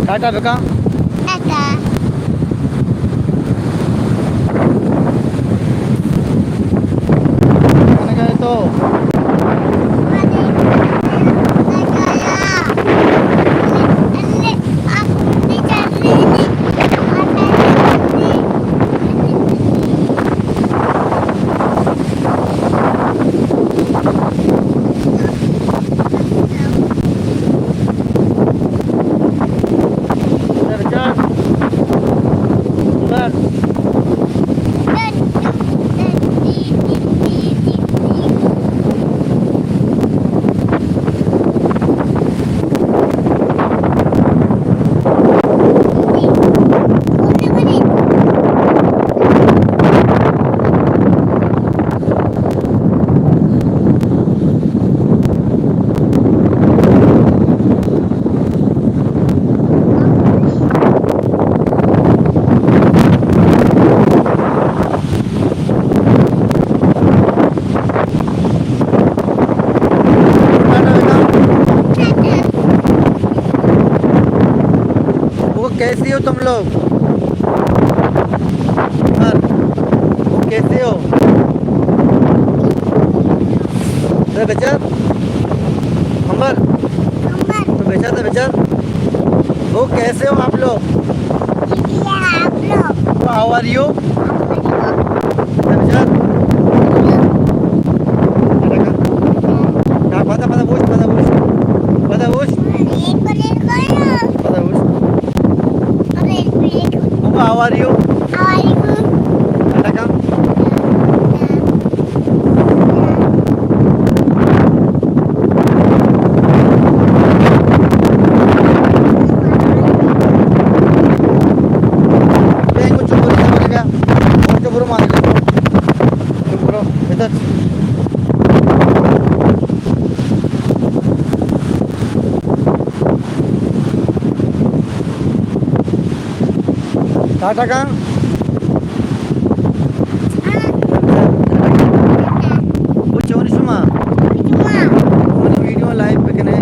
टाटा बेका टाटा मैंने कहा तो कैसी हो तुम लोग? कैसे हो? अरे बेचार अंबर तो बेचार वो कैसे हो आप लोग? How are you? बेचार How are you? How are you? Ataka? Vengo cemburu sama dia. Mau cemburu mana? Cemburu, betul. Tata कहाँ? वो चोरी सुमा मैंने वीडियो लाइव पे कने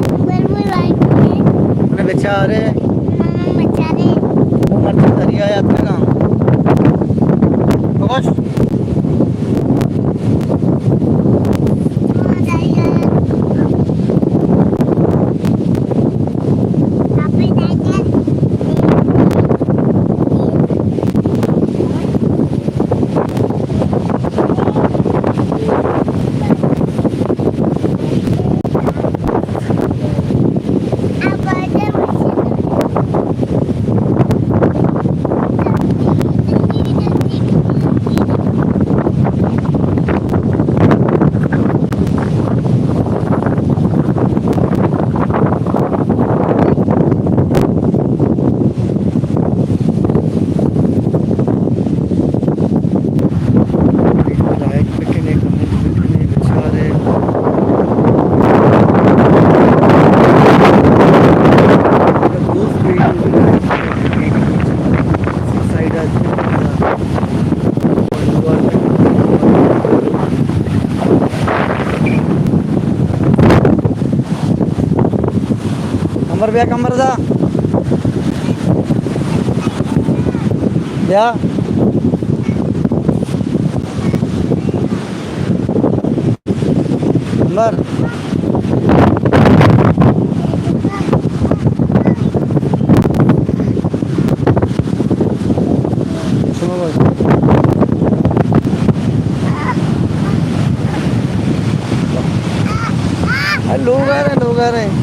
मैंने बेचारे वो मरते दरिया यात्रा कहाँ बगोश Kamar biar kamar dah. Ya. Kamar. Semua bos. लोग आ रहे हैं इधर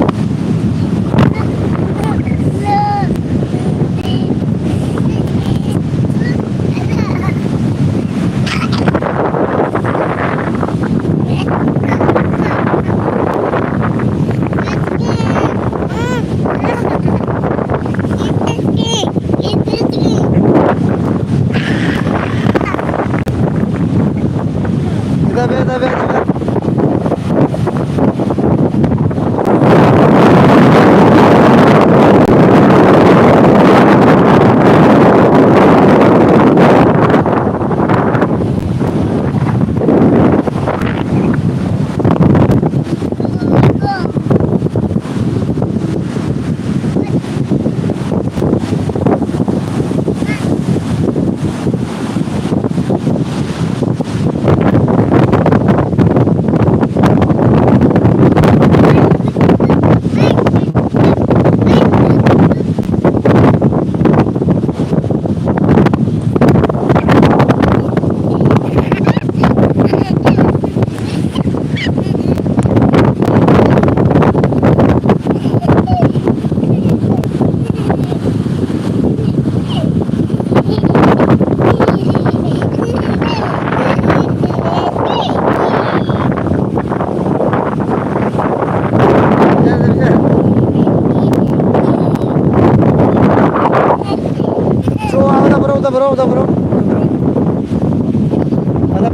udah bro.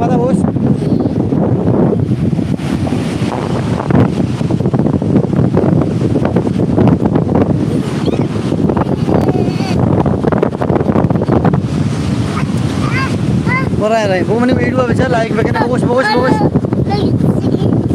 Pada bos. Bora ya, bu meni video baca like, bagian bagus. Lagi sini.